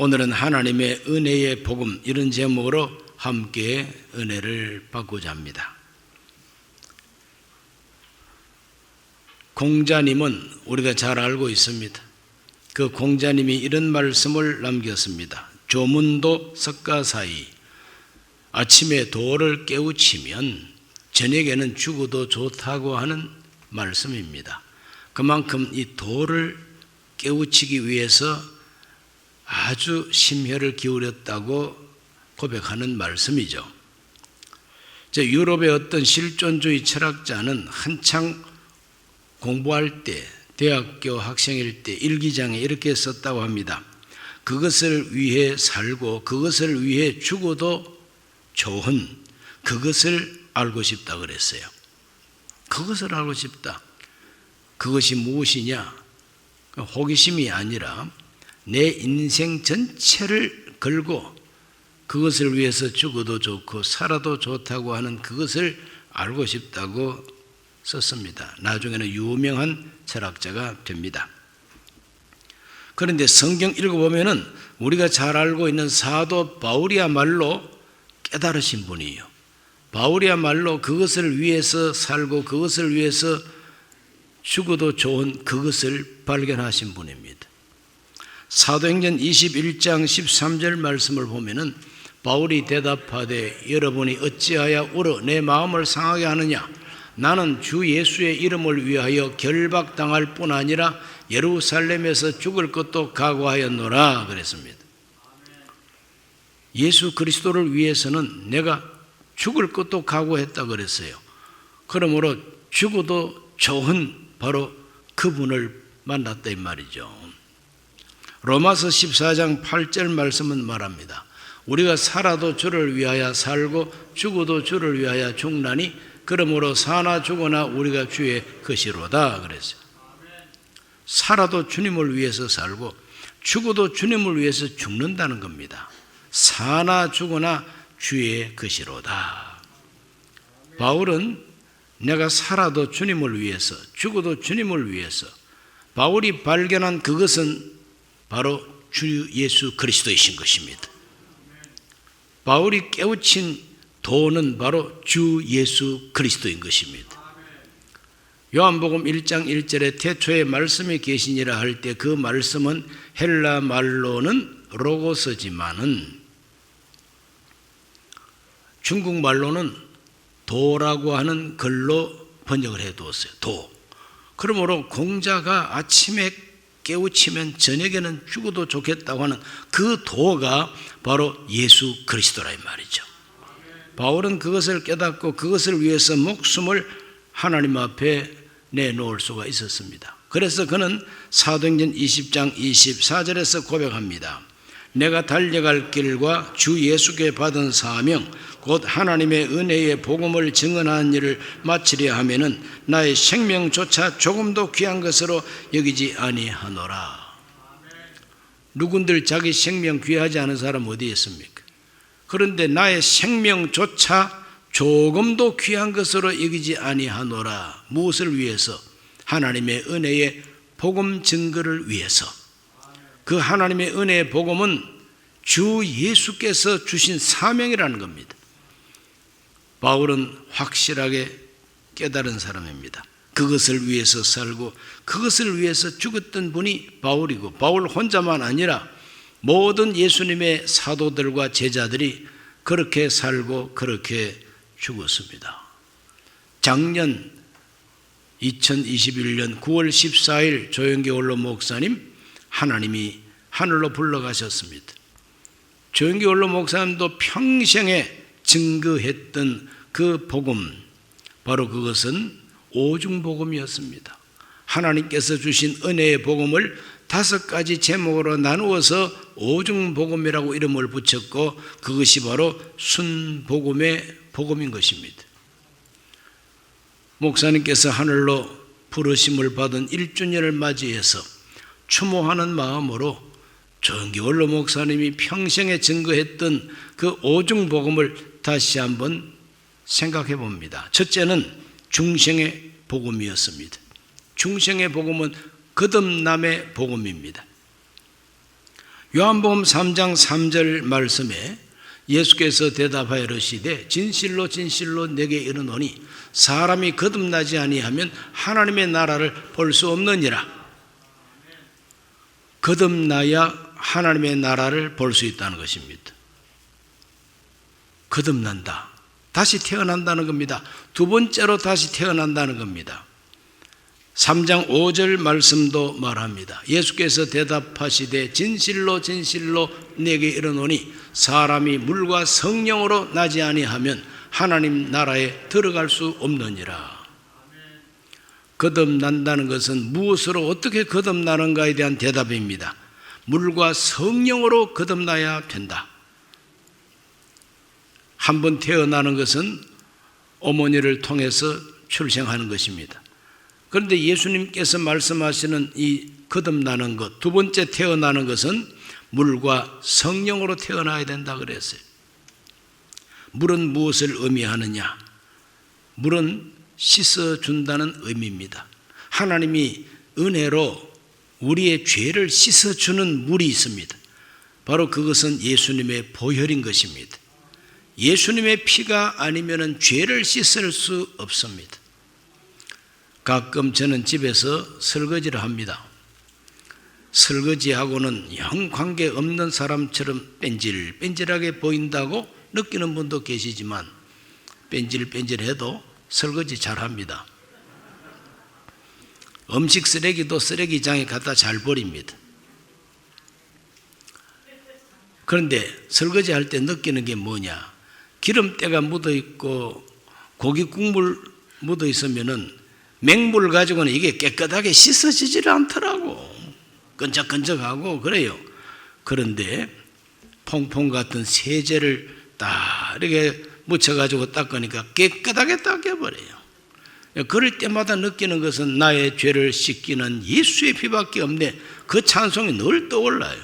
오늘은 하나님의 은혜의 복음, 이런 제목으로 함께 은혜를 받고자 합니다. 공자님은 우리가 잘 알고 있습니다. 그 공자님이 이런 말씀을 남겼습니다. 조문도 석가사이, 아침에 도를 깨우치면 저녁에는 죽어도 좋다고 하는 말씀입니다. 그만큼 이 도를 깨우치기 위해서 아주 심혈을 기울였다고 고백하는 말씀이죠. 유럽의 어떤 실존주의 철학자는 한창 공부할 때, 대학교 학생일 때 일기장에 이렇게 썼다고 합니다. 그것을 위해 살고 그것을 위해 죽어도 좋은 그것을 알고 싶다 그랬어요. 그것을 알고 싶다. 그것이 무엇이냐? 호기심이 아니라 내 인생 전체를 걸고 그것을 위해서 죽어도 좋고 살아도 좋다고 하는 그것을 알고 싶다고 썼습니다. 나중에는 유명한 철학자가 됩니다. 그런데 성경 읽어보면은 우리가 잘 알고 있는 사도 바울이야말로 깨달으신 분이에요. 바울이야말로 그것을 위해서 살고 그것을 위해서 죽어도 좋은 그것을 발견하신 분입니다. 사도행전 21장 13절 말씀을 보면은 바울이 대답하되 여러분이 어찌하여 울어 내 마음을 상하게 하느냐? 나는 주 예수의 이름을 위하여 결박당할 뿐 아니라 예루살렘에서 죽을 것도 각오하였노라 그랬습니다. 예수 그리스도를 위해서는 내가 죽을 것도 각오했다 그랬어요. 그러므로 죽어도 좋은 바로 그분을 만났다 이 말이죠. 로마서 14장 8절 말씀은 말합니다. 우리가 살아도 주를 위하여 살고 죽어도 주를 위하여 죽나니 그러므로 사나 죽으나 우리가 주의 것이로다 그랬어요. 살아도 주님을 위해서 살고 죽어도 주님을 위해서 죽는다는 겁니다. 사나 죽으나 주의 것이로다. 바울은 내가 살아도 주님을 위해서 죽어도 주님을 위해서, 바울이 발견한 그것은 바로 주 예수 그리스도이신 것입니다. 바울이 깨우친 도는 바로 주 예수 그리스도인 것입니다. 요한복음 1장 1절에 태초에 말씀이 계시니라 할 때 그 말씀은 헬라 말로는 로고스지만은 중국 말로는 도라고 하는 글로 번역을 해두었어요. 도. 그러므로 공자가 아침에 깨우치면 저녁에는 죽어도 좋겠다고 하는 그 도가 바로 예수 그리스도라 이 말이죠. 바울은 그것을 깨닫고 그것을 위해서 목숨을 하나님 앞에 내놓을 수가 있었습니다. 그래서 그는 사도행전 20장 24절에서 고백합니다. 내가 달려갈 길과 주 예수께 받은 사명 곧 하나님의 은혜의 복음을 증언하는 일을 마치려 하면은 나의 생명조차 조금도 귀한 것으로 여기지 아니하노라. 누군들 자기 생명 귀하지 않은 사람 어디에 있습니까? 그런데 나의 생명조차 조금도 귀한 것으로 여기지 아니하노라. 무엇을 위해서? 하나님의 은혜의 복음 증거를 위해서. 그 하나님의 은혜의 복음은 주 예수께서 주신 사명이라는 겁니다. 바울은 확실하게 깨달은 사람입니다. 그것을 위해서 살고 그것을 위해서 죽었던 분이 바울이고, 바울 혼자만 아니라 모든 예수님의 사도들과 제자들이 그렇게 살고 그렇게 죽었습니다. 작년 2021년 9월 14일 조영기 원로 목사님 하나님이 하늘로 불러가셨습니다. 조영기 원로 목사님도 평생에 증거했던 그 복음, 바로 그것은 오중복음이었습니다. 하나님께서 주신 은혜의 복음을 5가지 제목으로 나누어서 오중복음이라고 이름을 붙였고, 그것이 바로 순복음의 복음인 것입니다. 목사님께서 하늘로 부르심을 받은 1주년을 맞이해서 추모하는 마음으로 조영기 원로 목사님이 평생에 증거했던 그 오중복음을 다시 한번 생각해 봅니다. 첫째는 중생의 복음이었습니다. 중생의 복음은 거듭남의 복음입니다. 요한복음 3장 3절 말씀에 예수께서 대답하여 이르시되 진실로 진실로 내게 이르노니 사람이 거듭나지 아니하면 하나님의 나라를 볼 수 없느니라. 거듭나야 하나님의 나라를 볼 수 있다는 것입니다. 거듭난다. 다시 태어난다는 겁니다. 두 번째로 다시 태어난다는 겁니다. 3장 5절 말씀도 말합니다. 예수께서 대답하시되 진실로 진실로 내게 이르노니 사람이 물과 성령으로 나지 아니하면 하나님 나라에 들어갈 수 없느니라. 거듭난다는 것은 무엇으로 어떻게 거듭나는가에 대한 대답입니다. 물과 성령으로 거듭나야 된다. 한번 태어나는 것은 어머니를 통해서 출생하는 것입니다. 그런데 예수님께서 말씀하시는 이 거듭나는 것, 두 번째 태어나는 것은 물과 성령으로 태어나야 된다 그랬어요. 물은 무엇을 의미하느냐? 물은 씻어준다는 의미입니다. 하나님이 은혜로 우리의 죄를 씻어주는 물이 있습니다. 바로 그것은 예수님의 보혈인 것입니다. 예수님의 피가 아니면 죄를 씻을 수 없습니다. 가끔 저는 집에서 설거지를 합니다. 설거지하고는 영 관계없는 사람처럼 뺀질뺀질하게 보인다고 느끼는 분도 계시지만 뺀질뺀질해도 설거지 잘합니다. 음식 쓰레기도 쓰레기장에 갖다 잘 버립니다. 그런데 설거지할 때 느끼는 게 뭐냐? 기름때가 묻어있고 고기 국물 묻어있으면은 맹물 가지고는 이게 깨끗하게 씻어지질 않더라고. 끈적끈적하고 그래요. 그런데 퐁퐁 같은 세제를 딱 이렇게 묻혀가지고 닦으니까 깨끗하게 닦여버려요. 그럴 때마다 느끼는 것은 나의 죄를 씻기는 예수의 피밖에 없네. 그 찬송이 늘 떠올라요.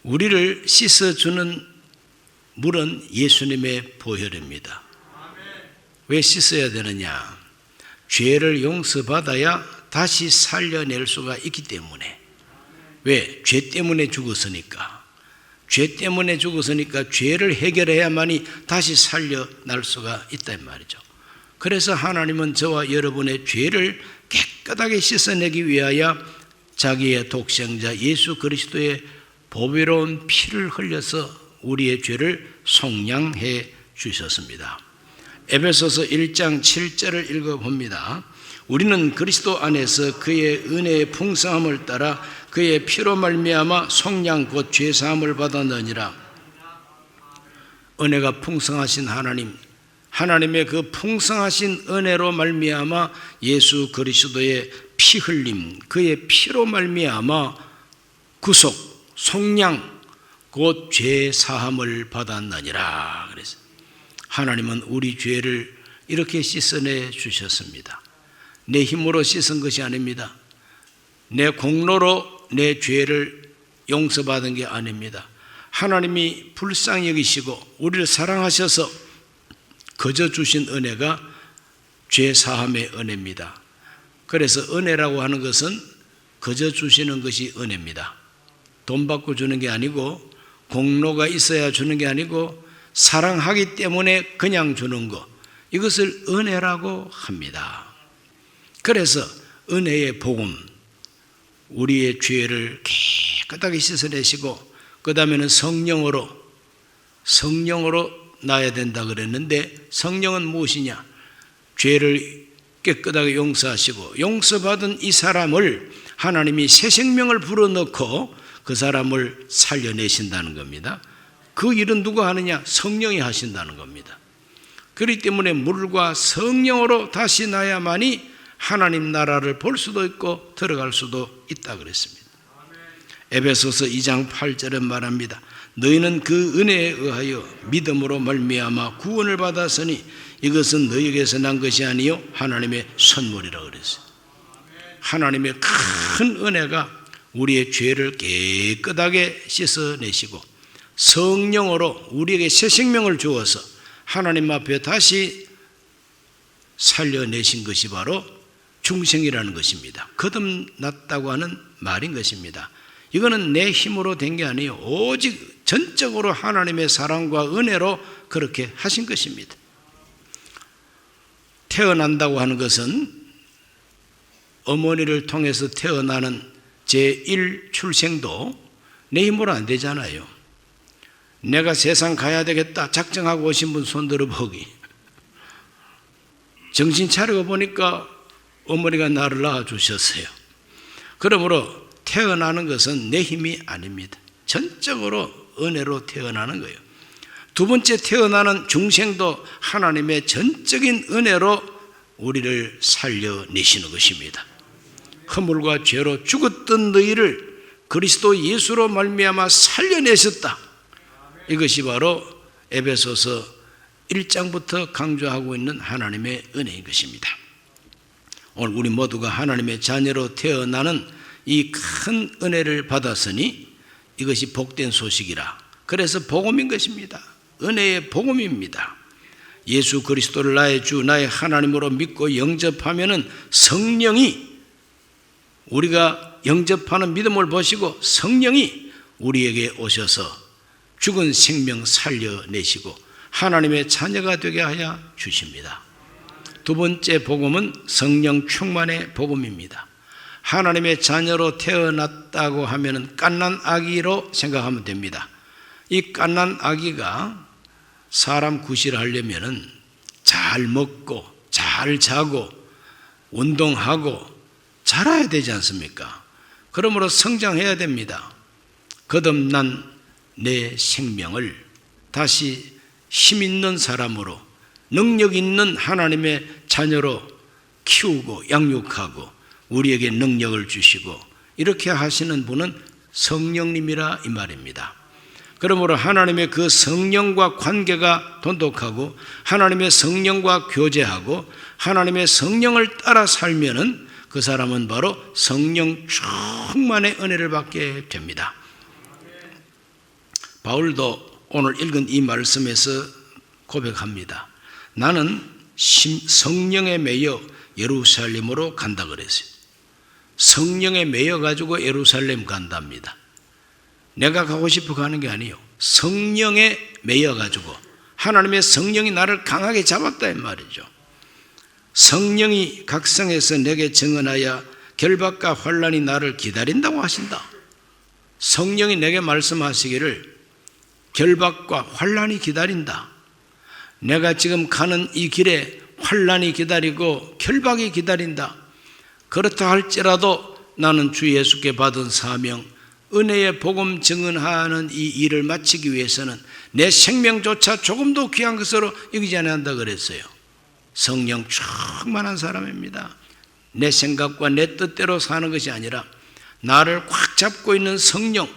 우리를 씻어주는 물은 예수님의 보혈입니다. 왜 씻어야 되느냐? 죄를 용서받아야 다시 살려낼 수가 있기 때문에. 왜? 죄 때문에 죽었으니까. 죄 때문에 죽었으니까 죄를 해결해야만이 다시 살려날 수가 있단 말이죠. 그래서 하나님은 저와 여러분의 죄를 깨끗하게 씻어내기 위하여 자기의 독생자 예수 그리스도의 보배로운 피를 흘려서 우리의 죄를 속량해 주셨습니다. 에베소서 1장 7절을 읽어봅니다. 우리는 그리스도 안에서 그의 은혜의 풍성함을 따라 그의 피로 말미암아 속량 곧 죄사함을 받았느니라. 은혜가 풍성하신 하나님, 하나님의 그 풍성하신 은혜로 말미암아 예수 그리스도의 피 흘림, 그의 피로 말미암아 구속, 속량 곧 죄사함을 받았느니라. 그래서 하나님은 우리 죄를 이렇게 씻어내 주셨습니다. 내 힘으로 씻은 것이 아닙니다. 내 공로로 내 죄를 용서받은 게 아닙니다. 하나님이 불쌍히 여기시고 우리를 사랑하셔서 거저 주신 은혜가 죄사함의 은혜입니다. 그래서 은혜라고 하는 것은 거저 주시는 것이 은혜입니다. 돈 받고 주는 게 아니고 공로가 있어야 주는 게 아니고 사랑하기 때문에 그냥 주는 것, 이것을 은혜라고 합니다. 그래서 은혜의 복음, 우리의 죄를 깨끗하게 씻어내시고 그 다음에는 성령으로 나야 된다 그랬는데 성령은 무엇이냐? 죄를 깨끗하게 용서하시고 용서받은 이 사람을 하나님이 새 생명을 불어넣고 그 사람을 살려내신다는 겁니다. 그 일은 누가 하느냐? 성령이 하신다는 겁니다. 그렇기 때문에 물과 성령으로 다시 나야만이 하나님 나라를 볼 수도 있고 들어갈 수도 있다 그랬습니다. 에베소서 2장 8절은 말합니다. 너희는 그 은혜에 의하여 믿음으로 말미암아 구원을 받았으니 이것은 너희에게서 난 것이 아니요 하나님의 선물이라 그랬어요. 하나님의 큰 은혜가 우리의 죄를 깨끗하게 씻어내시고 성령으로 우리에게 새 생명을 주어서 하나님 앞에 다시 살려내신 것이 바로 중생이라는 것입니다. 거듭났다고 하는 말인 것입니다. 이거는 내 힘으로 된 게 아니에요. 오직 전적으로 하나님의 사랑과 은혜로 그렇게 하신 것입니다. 태어난다고 하는 것은 어머니를 통해서 태어나는 제1 출생도 내 힘으로 안 되잖아요. 내가 세상 가야 되겠다 작정하고 오신 분 손 들어보기. 정신 차리고 보니까 어머니가 나를 낳아주셨어요. 그러므로 태어나는 것은 내 힘이 아닙니다. 전적으로 은혜로 태어나는 거예요. 두 번째 태어나는 중생도 하나님의 전적인 은혜로 우리를 살려내시는 것입니다. 허물과 죄로 죽었던 너희를 그리스도 예수로 말미암아 살려내셨다. 이것이 바로 에베소서 1장부터 강조하고 있는 하나님의 은혜인 것입니다. 오늘 우리 모두가 하나님의 자녀로 태어나는 이 큰 은혜를 받았으니 이것이 복된 소식이라. 그래서 복음인 것입니다. 은혜의 복음입니다. 예수 그리스도를 나의 주 나의 하나님으로 믿고 영접하면은 성령이, 우리가 영접하는 믿음을 보시고 성령이 우리에게 오셔서 죽은 생명 살려내시고 하나님의 자녀가 되게 하여 주십니다. 두 번째 복음은 성령 충만의 복음입니다. 하나님의 자녀로 태어났다고 하면 갓난 아기로 생각하면 됩니다. 이 갓난 아기가 사람 구실하려면 잘 먹고 잘 자고 운동하고 자라야 되지 않습니까? 그러므로 성장해야 됩니다. 거듭난 내 생명을 다시 힘 있는 사람으로 능력 있는 하나님의 자녀로 키우고 양육하고 우리에게 능력을 주시고 이렇게 하시는 분은 성령님이라 이 말입니다. 그러므로 하나님의 그 성령과 관계가 돈독하고 하나님의 성령과 교제하고 하나님의 성령을 따라 살면은 그 사람은 바로 성령 충만의 은혜를 받게 됩니다. 바울도 오늘 읽은 이 말씀에서 고백합니다. 나는 성령에 매여 예루살렘으로 간다 그랬어요. 성령에 매여 가지고 예루살렘 간답니다. 내가 가고 싶어 가는 게 아니에요. 성령에 매여 가지고 하나님의 성령이 나를 강하게 잡았다 이 말이죠. 성령이 각성해서 내게 증언하여 결박과 환난이 나를 기다린다고 하신다. 성령이 내게 말씀하시기를 결박과 환난이 기다린다. 내가 지금 가는 이 길에 환난이 기다리고 결박이 기다린다. 그렇다 할지라도 나는 주 예수께 받은 사명, 은혜의 복음 증언하는 이 일을 마치기 위해서는 내 생명조차 조금도 귀한 것으로 여기지 않아야 한다 그랬어요. 성령 충만한 사람입니다. 내 생각과 내 뜻대로 사는 것이 아니라 나를 꽉 잡고 있는 성령,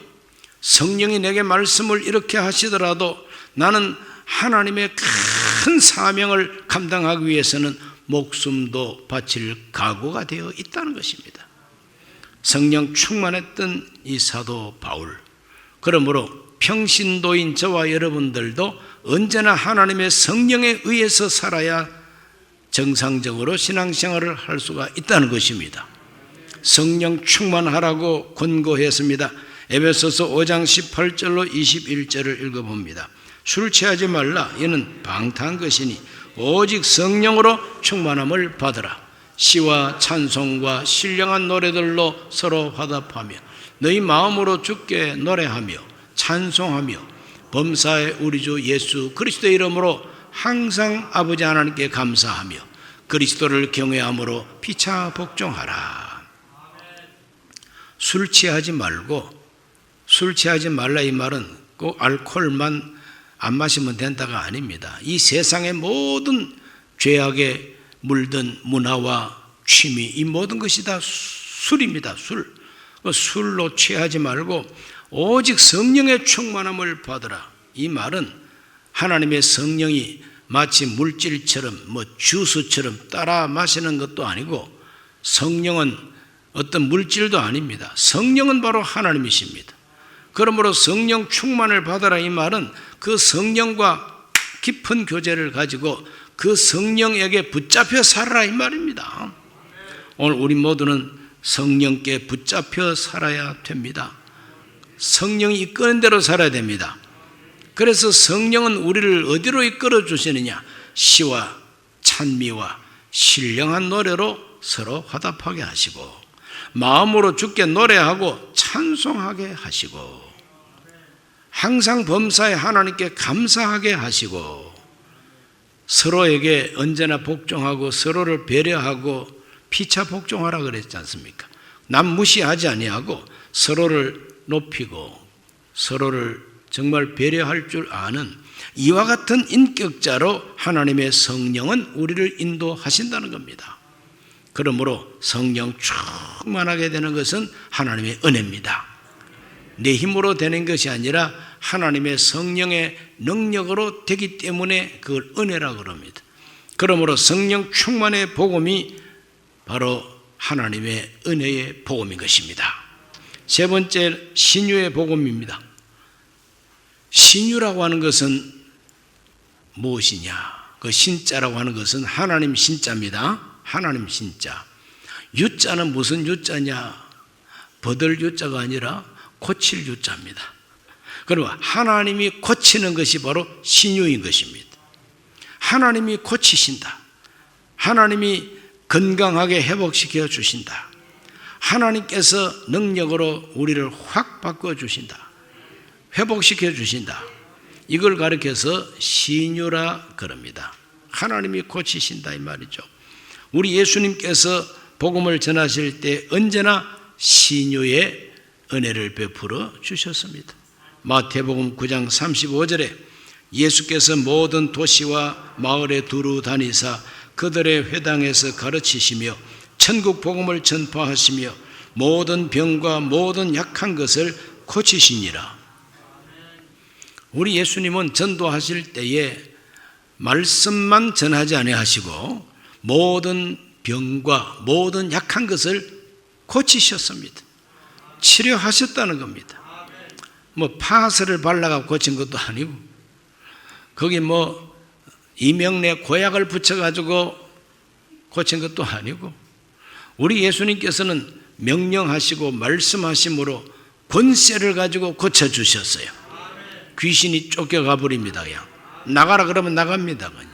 성령이 내게 말씀을 이렇게 하시더라도 나는 하나님의 큰 사명을 감당하기 위해서는 목숨도 바칠 각오가 되어 있다는 것입니다. 성령 충만했던 이 사도 바울, 그러므로 평신도인 저와 여러분들도 언제나 하나님의 성령에 의해서 살아야 정상적으로 신앙생활을 할 수가 있다는 것입니다. 성령 충만하라고 권고했습니다. 에베소서 5장 18절로 21절을 읽어봅니다. 술 취하지 말라. 이는 방탕한 것이니 오직 성령으로 충만함을 받으라. 시와 찬송과 신령한 노래들로 서로 화답하며 너희 마음으로 주께 노래하며 찬송하며 범사의 우리 주 예수 그리스도의 이름으로 항상 아버지 하나님께 감사하며 그리스도를 경외함으로 피차 복종하라. 술 취하지 말고, 술 취하지 말라 이 말은 꼭 알코올만 안 마시면 된다가 아닙니다. 이 세상의 모든 죄악에 물든 문화와 취미, 이 모든 것이 다 술입니다. 술로 취하지 말고 오직 성령의 충만함을 받으라. 이 말은 하나님의 성령이 마치 물질처럼 주스처럼 따라 마시는 것도 아니고 성령은 어떤 물질도 아닙니다. 성령은 바로 하나님이십니다. 그러므로 성령 충만을 받아라 이 말은 그 성령과 깊은 교제를 가지고 그 성령에게 붙잡혀 살아라 이 말입니다. 오늘 우리 모두는 성령께 붙잡혀 살아야 됩니다. 성령이 이끄는 대로 살아야 됩니다. 그래서 성령은 우리를 어디로 이끌어 주시느냐? 시와 찬미와 신령한 노래로 서로 화답하게 하시고, 마음으로 주께 노래하고 찬송하게 하시고, 항상 범사에 하나님께 감사하게 하시고, 서로에게 언제나 복종하고 서로를 배려하고 피차 복종하라 그랬지 않습니까? 남 무시하지 아니하고 서로를 높이고 서로를 정말 배려할 줄 아는 이와 같은 인격자로 하나님의 성령은 우리를 인도하신다는 겁니다. 그러므로 성령 충만하게 되는 것은 하나님의 은혜입니다. 내 힘으로 되는 것이 아니라 하나님의 성령의 능력으로 되기 때문에 그걸 은혜라고 그럽니다. 그러므로 성령 충만의 복음이 바로 하나님의 은혜의 복음인 것입니다. 세 번째, 신유의 복음입니다. 신유라고 하는 것은 무엇이냐? 그 신자라고 하는 것은 하나님 신자입니다. 하나님 신자. 유자는 무슨 유자냐? 버들 유자가 아니라 고칠 유자입니다. 그러면 하나님이 고치는 것이 바로 신유인 것입니다. 하나님이 고치신다. 하나님이 건강하게 회복시켜 주신다. 하나님께서 능력으로 우리를 확 바꿔 주신다. 회복시켜 주신다. 이걸 가리켜서 신유라 그럽니다. 하나님이 고치신다 이 말이죠. 우리 예수님께서 복음을 전하실 때 언제나 신유의 은혜를 베풀어 주셨습니다. 마태복음 9장 35절에 예수께서 모든 도시와 마을에 두루 다니사 그들의 회당에서 가르치시며 천국 복음을 전파하시며 모든 병과 모든 약한 것을 고치시니라. 우리 예수님은 전도하실 때에 말씀만 전하지 아니하시고 모든 병과 모든 약한 것을 고치셨습니다. 치료하셨다는 겁니다. 뭐 파스를 발라가 고친 것도 아니고 거기 뭐 이명래 고약을 붙여가지고 고친 것도 아니고 우리 예수님께서는 명령하시고 말씀하심으로 권세를 가지고 고쳐주셨어요. 귀신이 쫓겨가 버립니다. 그냥 나가라 그러면 나갑니다. 그냥.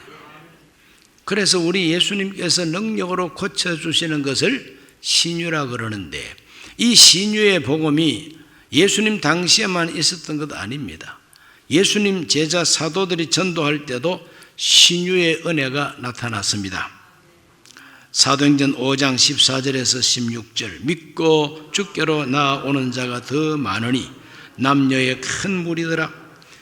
그래서 우리 예수님께서 능력으로 고쳐주시는 것을 신유라 그러는데 이 신유의 복음이 예수님 당시에만 있었던 것 아닙니다. 예수님 제자 사도들이 전도할 때도 신유의 은혜가 나타났습니다. 사도행전 5장 14절에서 16절 믿고 주께로 나아오는 자가 더 많으니 남녀의 큰 무리더라.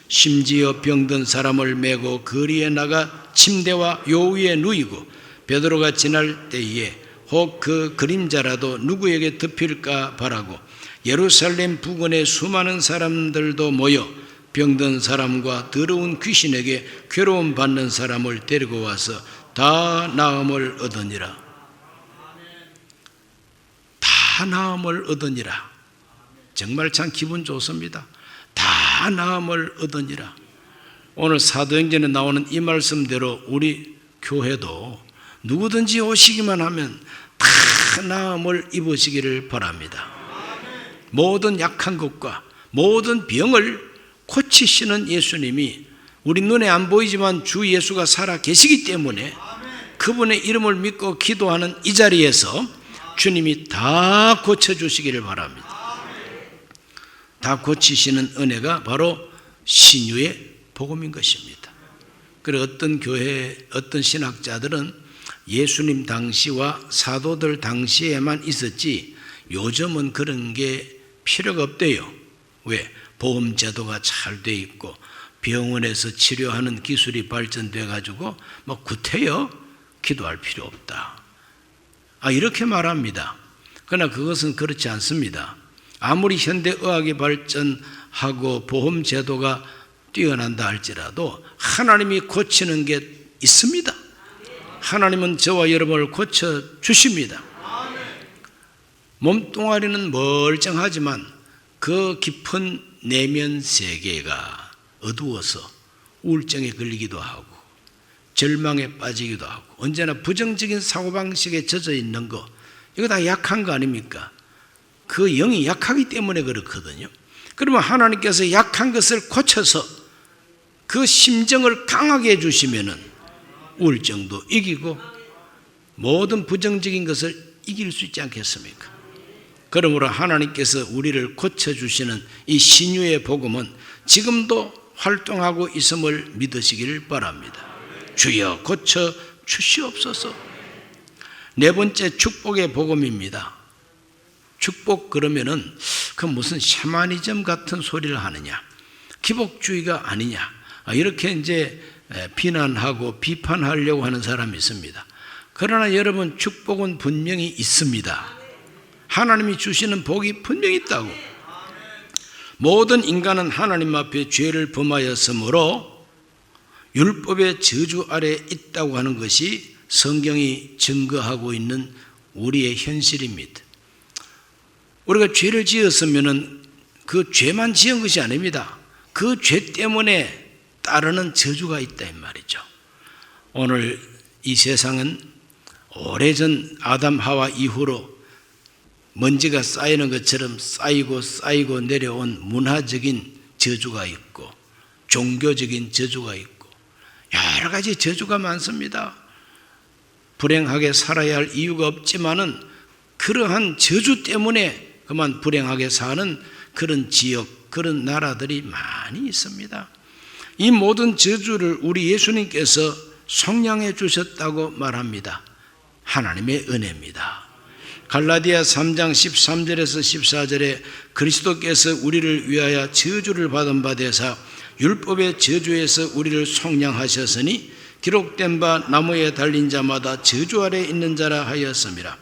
심지어 병든 사람을 메고 거리에 나가 침대와 요 위에 누이고 베드로가 지날 때에 혹 그 그림자라도 누구에게 덮일까 바라고 예루살렘 부근에 수많은 사람들도 모여 병든 사람과 더러운 귀신에게 괴로움 받는 사람을 데리고 와서 다 나음을 얻으니라. 다 나음을 얻으니라. 정말 참 기분 좋습니다. 다 나음을 얻으니라. 오늘 사도행전에 나오는 이 말씀대로 우리 교회도 누구든지 오시기만 하면 다 나음을 입으시기를 바랍니다. 모든 약한 것과 모든 병을 고치시는 예수님이 우리 눈에 안 보이지만 주 예수가 살아 계시기 때문에 그분의 이름을 믿고 기도하는 이 자리에서 주님이 다 고쳐주시기를 바랍니다. 다 고치시는 은혜가 바로 신유의 복음인 것입니다. 그리고 어떤 교회, 어떤 신학자들은 예수님 당시와 사도들 당시에만 있었지 요즘은 그런 게 필요가 없대요. 왜? 보험제도가 잘 돼 있고 병원에서 치료하는 기술이 발전돼 가지고 뭐 구태여 기도할 필요 없다. 이렇게 말합니다. 그러나 그것은 그렇지 않습니다. 아무리 현대의학이 발전하고 보험제도가 뛰어난다 할지라도 하나님이 고치는 게 있습니다. 하나님은 저와 여러분을 고쳐주십니다. 몸뚱아리는 멀쩡하지만 그 깊은 내면 세계가 어두워서 우울증에 걸리기도 하고 절망에 빠지기도 하고 언제나 부정적인 사고방식에 젖어 있는 거 이거 다 약한 거 아닙니까? 그 영이 약하기 때문에 그렇거든요. 그러면 하나님께서 약한 것을 고쳐서 그 심정을 강하게 해주시면은 우울증도 이기고 모든 부정적인 것을 이길 수 있지 않겠습니까? 그러므로 하나님께서 우리를 고쳐주시는 이 신유의 복음은 지금도 활동하고 있음을 믿으시기를 바랍니다. 주여 고쳐 주시옵소서. 네 번째 축복의 복음입니다. 축복 그러면은 그 무슨 샤머니즘 같은 소리를 하느냐, 기복주의가 아니냐, 이렇게 이제 비난하고 비판하려고 하는 사람이 있습니다. 그러나 여러분, 축복은 분명히 있습니다. 하나님이 주시는 복이 분명히 있다고. 모든 인간은 하나님 앞에 죄를 범하였으므로 율법의 저주 아래 있다고 하는 것이 성경이 증거하고 있는 우리의 현실입니다. 우리가 죄를 지었으면 그 죄만 지은 것이 아닙니다. 그 죄 때문에 따르는 저주가 있다 이 말이죠. 오늘 이 세상은 오래전 아담 하와 이후로 먼지가 쌓이는 것처럼 쌓이고 내려온 문화적인 저주가 있고 종교적인 저주가 있고 여러 가지 저주가 많습니다. 불행하게 살아야 할 이유가 없지만은 그러한 저주 때문에 그만 불행하게 사는 그런 지역, 그런 나라들이 많이 있습니다. 이 모든 저주를 우리 예수님께서 속량해 주셨다고 말합니다. 하나님의 은혜입니다. 갈라디아 3장 13절에서 14절에 그리스도께서 우리를 위하여 저주를 받은 바 되사 율법의 저주에서 우리를 속량하셨으니 기록된 바 나무에 달린 자마다 저주 아래 있는 자라 하였습니다.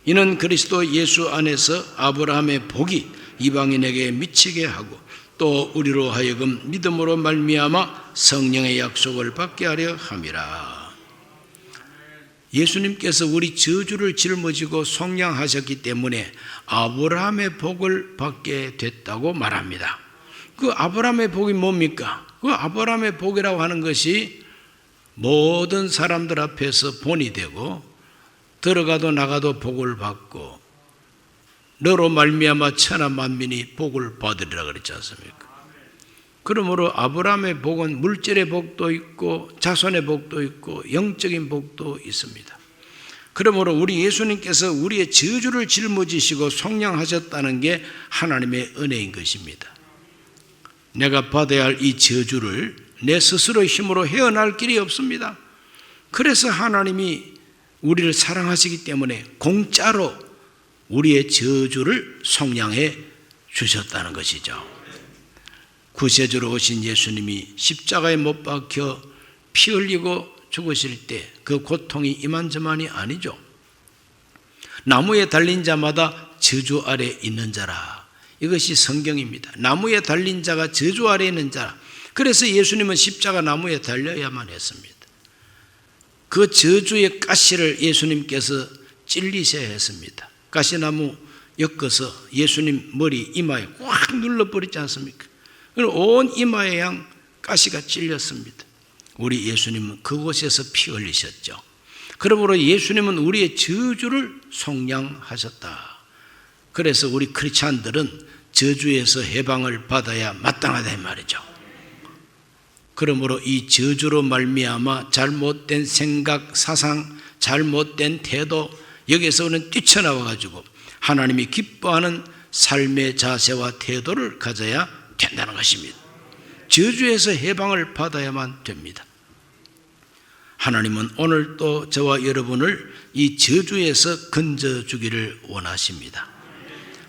이는 그리스도 예수 안에서 아브라함의 복이 이방인에게 미치게 하고 또 우리로 하여금 믿음으로 말미암아 성령의 약속을 받게 하려 함이라. 예수님께서 우리 저주를 짊어지고 속량하셨기 때문에 아브라함의 복을 받게 됐다고 말합니다. 그 아브라함의 복이 뭡니까? 그 아브라함의 복이라고 하는 것이 모든 사람들 앞에서 본이 되고 들어가도 나가도 복을 받고 너로 말미암아 천하 만민이 복을 받으리라 그랬지 않습니까? 그러므로 아브라함의 복은 물질의 복도 있고 자손의 복도 있고 영적인 복도 있습니다. 그러므로 우리 예수님께서 우리의 저주를 짊어지시고 속량하셨다는 게 하나님의 은혜인 것입니다. 내가 받아야 할 이 저주를 내 스스로의 힘으로 헤어날 길이 없습니다. 그래서 하나님이 우리를 사랑하시기 때문에 공짜로 우리의 저주를 속량해 주셨다는 것이죠. 구세주로 오신 예수님이 십자가에 못 박혀 피 흘리고 죽으실 때 그 고통이 이만저만이 아니죠. 나무에 달린 자마다 저주 아래 있는 자라. 이것이 성경입니다. 나무에 달린 자가 저주 아래 있는 자라. 그래서 예수님은 십자가 나무에 달려야만 했습니다. 그 저주의 가시를 예수님께서 찔리셔야 했습니다. 가시나무 엮어서 예수님 머리 이마에 꽉 눌러버리지 않습니까? 온 이마에 양 가시가 찔렸습니다. 우리 예수님은 그곳에서 피 흘리셨죠. 그러므로 예수님은 우리의 저주를 속량하셨다. 그래서 우리 크리스찬들은 저주에서 해방을 받아야 마땅하다 이 말이죠. 그러므로 이 저주로 말미암아 잘못된 생각, 사상, 잘못된 태도 여기서는 뛰쳐나와 가지고 하나님이 기뻐하는 삶의 자세와 태도를 가져야 된다는 것입니다. 저주에서 해방을 받아야만 됩니다. 하나님은 오늘 또 저와 여러분을 이 저주에서 건져주기를 원하십니다.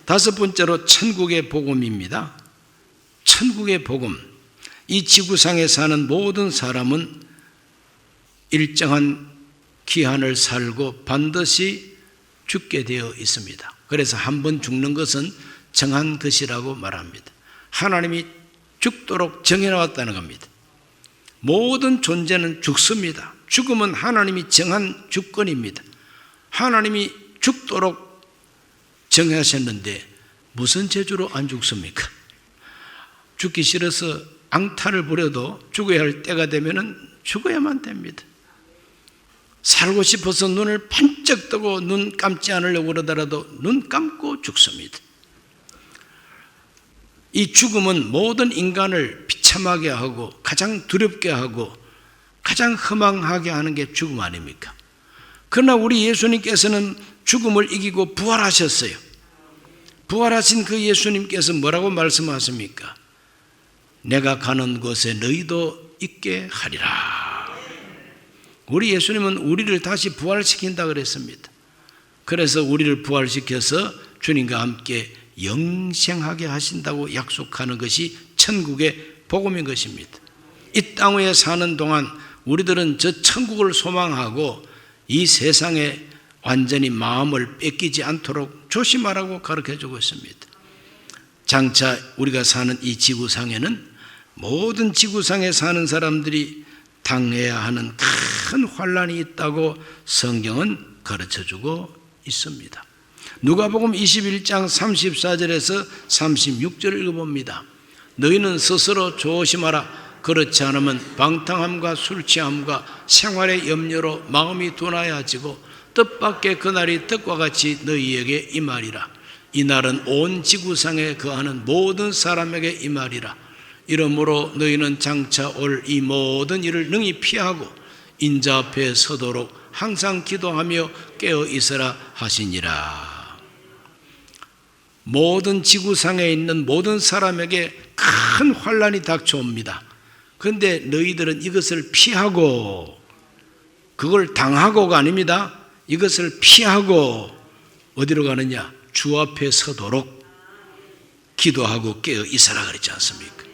다섯 번째로 천국의 복음입니다. 천국의 복음. 이 지구상에 사는 모든 사람은 일정한 기한을 살고 반드시 죽게 되어 있습니다. 그래서 한 번 죽는 것은 정한 것이라고 말합니다. 하나님이 죽도록 정해놓았다는 겁니다. 모든 존재는 죽습니다. 죽음은 하나님이 정한 주권입니다. 하나님이 죽도록 정하셨는데 무슨 재주로 안 죽습니까? 죽기 싫어서 앙탈을 부려도 죽어야 할 때가 되면 죽어야만 됩니다. 살고 싶어서 눈을 번쩍 뜨고 눈 감지 않으려고 그러더라도 눈 감고 죽습니다. 이 죽음은 모든 인간을 비참하게 하고 가장 두렵게 하고 가장 허망하게 하는 게 죽음 아닙니까? 그러나 우리 예수님께서는 죽음을 이기고 부활하셨어요. 부활하신 그 예수님께서 뭐라고 말씀하십니까? 내가 가는 곳에 너희도 있게 하리라. 우리 예수님은 우리를 다시 부활시킨다 그랬습니다. 그래서 우리를 부활시켜서 주님과 함께 영생하게 하신다고 약속하는 것이 천국의 복음인 것입니다. 이 땅 위에 사는 동안 우리들은 저 천국을 소망하고 이 세상에 완전히 마음을 뺏기지 않도록 조심하라고 가르쳐주고 있습니다. 장차 우리가 사는 이 지구상에는 모든 지구상에 사는 사람들이 당해야 하는 큰 환난이 있다고 성경은 가르쳐주고 있습니다. 누가복음 21장 34절에서 36절을 읽어봅니다. 너희는 스스로 조심하라. 그렇지 않으면 방탕함과 술취함과 생활의 염려로 마음이 둔하여지고 뜻밖의 그날이 뜻과 같이 너희에게 임하리라. 이날은 온 지구상에 거하는 모든 사람에게 임하리라. 이러므로 너희는 장차 올 이 모든 일을 능히 피하고 인자 앞에 서도록 항상 기도하며 깨어 있으라 하시니라. 모든 지구상에 있는 모든 사람에게 큰 환난이 닥쳐옵니다. 그런데 너희들은 이것을 피하고, 그걸 당하고가 아닙니다. 이것을 피하고 어디로 가느냐? 주 앞에 서도록 기도하고 깨어 있으라 그랬지 않습니까?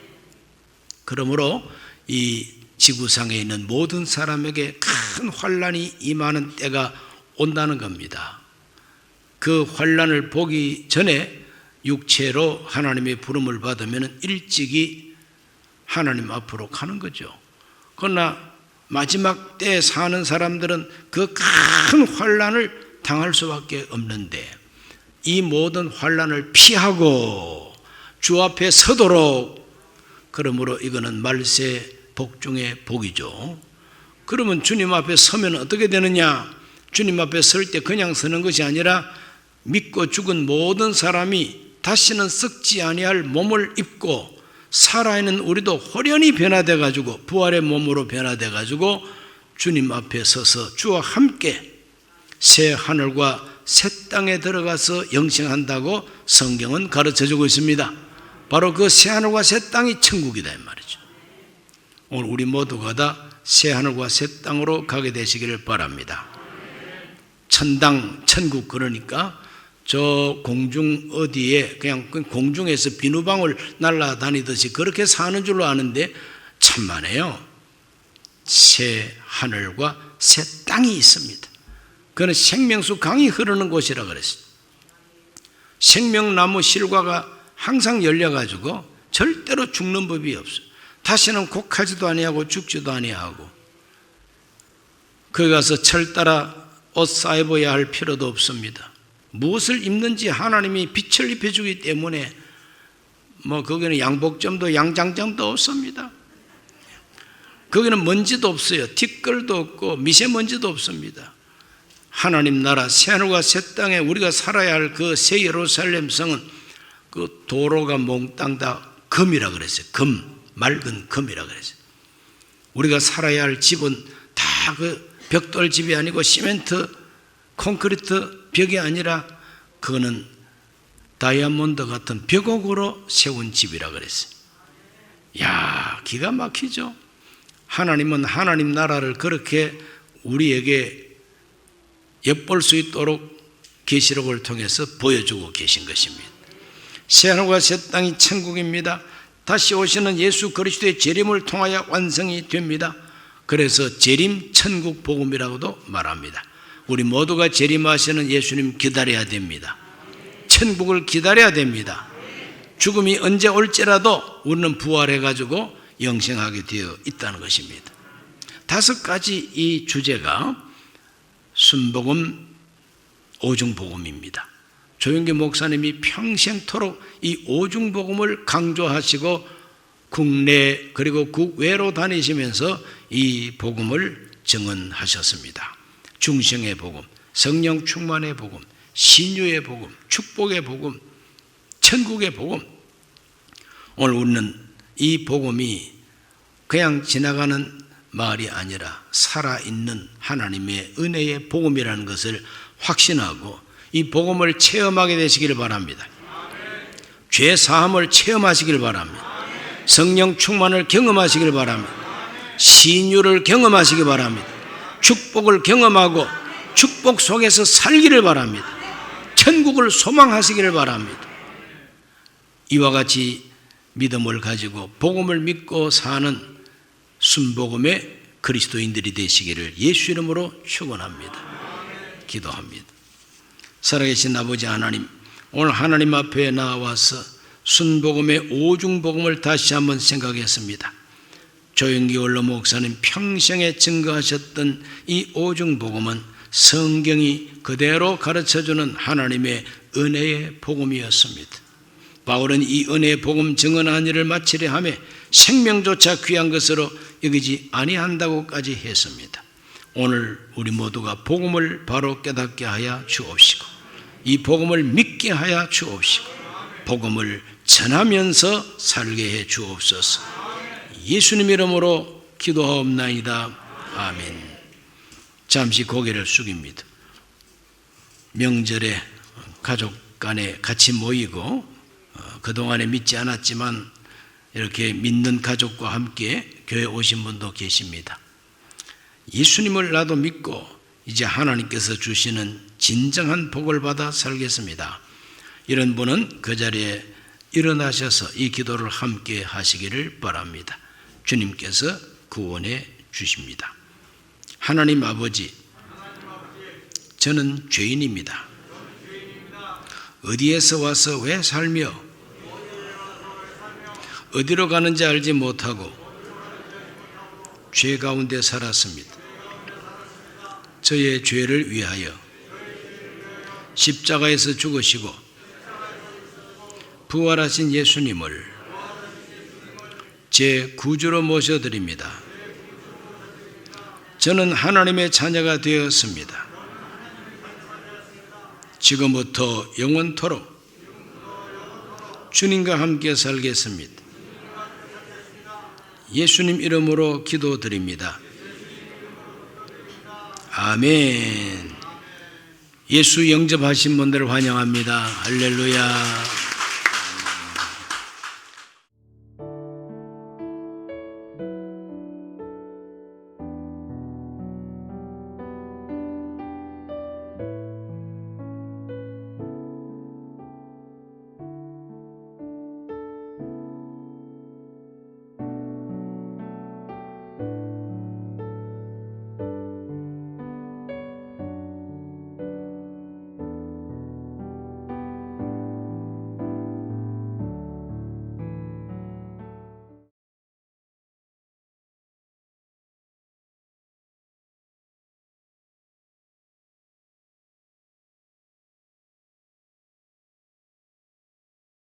그러므로 이 지구상에 있는 모든 사람에게 큰 환난이 임하는 때가 온다는 겁니다. 그 환난을 보기 전에 육체로 하나님의 부름을 받으면 일찍이 하나님 앞으로 가는 거죠. 그러나 마지막 때에 사는 사람들은 그 큰 환난을 당할 수밖에 없는데 이 모든 환난을 피하고 주 앞에 서도록, 그러므로 이거는 말세 복 중의 복이죠. 그러면 주님 앞에 서면 어떻게 되느냐? 주님 앞에 설 때 그냥 서는 것이 아니라 믿고 죽은 모든 사람이 다시는 썩지 아니할 몸을 입고 살아있는 우리도 호련히 변화돼 가지고 부활의 몸으로 변화돼 가지고 주님 앞에 서서 주와 함께 새 하늘과 새 땅에 들어가서 영생한다고 성경은 가르쳐주고 있습니다. 바로 그 새 하늘과 새 땅이 천국이다 이 말이죠. 오늘 우리 모두가 다 새 하늘과 새 땅으로 가게 되시기를 바랍니다. 천당, 천국, 그러니까 저 공중 어디에 그냥 공중에서 비누방울 날아다니듯이 그렇게 사는 줄로 아는데 천만에요. 새 하늘과 새 땅이 있습니다. 그는 생명수 강이 흐르는 곳이라 그랬어요. 생명나무 실과가 항상 열려가지고 절대로 죽는 법이 없어요. 다시는 곡하지도 아니하고 죽지도 아니하고, 거기 가서 철 따라 옷 쌓아입어야 할 필요도 없습니다. 무엇을 입는지 하나님이 빛을 입혀주기 때문에 거기는 양복점도 양장점도 없습니다. 거기는 먼지도 없어요. 티끌도 없고 미세먼지도 없습니다. 하나님 나라 새하늘과 새 땅에 우리가 살아야 할 그 새 예루살렘 성은 그 도로가 몽땅 다 금이라 그랬어요. 금, 맑은 금이라 그랬어요. 우리가 살아야 할 집은 다 그 벽돌 집이 아니고 시멘트, 콘크리트 벽이 아니라 그거는 다이아몬드 같은 벽옥으로 세운 집이라 그랬어요. 야, 기가 막히죠. 하나님은 하나님 나라를 그렇게 우리에게 엿볼 수 있도록 계시록을 통해서 보여주고 계신 것입니다. 새하늘과 새 땅이 천국입니다. 다시 오시는 예수 그리스도의 재림을 통하여 완성이 됩니다. 그래서 재림 천국 복음이라고도 말합니다. 우리 모두가 재림하시는 예수님 기다려야 됩니다. 천국을 기다려야 됩니다. 죽음이 언제 올지라도 우리는 부활해가지고 영생하게 되어 있다는 것입니다. 5가지 이 주제가 순복음, 오중복음입니다. 조영기 목사님이 평생토록 이 오중복음을 강조하시고 국내 그리고 국외로 다니시면서 이 복음을 증언하셨습니다. 중생의 복음, 성령 충만의 복음, 신유의 복음, 축복의 복음, 천국의 복음, 오늘 우리는 이 복음이 그냥 지나가는 말이 아니라 살아있는 하나님의 은혜의 복음이라는 것을 확신하고 이 복음을 체험하게 되시기를 바랍니다. 죄 사함을 체험하시길 바랍니다. 성령 충만을 경험하시길 바랍니다. 신유를 경험하시기 바랍니다. 축복을 경험하고 축복 속에서 살기를 바랍니다. 천국을 소망하시기를 바랍니다. 이와 같이 믿음을 가지고 복음을 믿고 사는 순복음의 그리스도인들이 되시기를 예수 이름으로 축원합니다. 기도합니다. 살아계신 아버지 하나님, 오늘 하나님 앞에 나와서 순복음의 오중복음을 다시 한번 생각했습니다. 조영기 원로 목사님 평생에 증거하셨던 이 오중복음은 성경이 그대로 가르쳐주는 하나님의 은혜의 복음이었습니다. 바울은 이 은혜의 복음 증언한 일을 마치려 하며 생명조차 귀한 것으로 여기지 아니한다고까지 했습니다. 오늘 우리 모두가 복음을 바로 깨닫게 하여 주옵시고 이 복음을 믿게 하여 주옵시고 복음을 전하면서 살게 해 주옵소서. 예수님 이름으로 기도하옵나이다. 아멘. 잠시 고개를 숙입니다. 명절에 가족 간에 같이 모이고 그동안에 믿지 않았지만 이렇게 믿는 가족과 함께 교회 오신 분도 계십니다. 예수님을 나도 믿고 이제 하나님께서 주시는 진정한 복을 받아 살겠습니다. 이런 분은 그 자리에 일어나셔서 이 기도를 함께 하시기를 바랍니다. 주님께서 구원해 주십니다. 하나님 아버지, 저는 죄인입니다. 어디에서 와서 왜 살며 어디로 가는지 알지 못하고 죄 가운데 살았습니다. 저의 죄를 위하여 십자가에서 죽으시고 부활하신 예수님을 제 구주로 모셔드립니다. 저는 하나님의 자녀가 되었습니다. 지금부터 영원토록 주님과 함께 살겠습니다. 예수님 이름으로 기도드립니다. 아멘. 예수 영접하신 분들을 환영합니다. 할렐루야.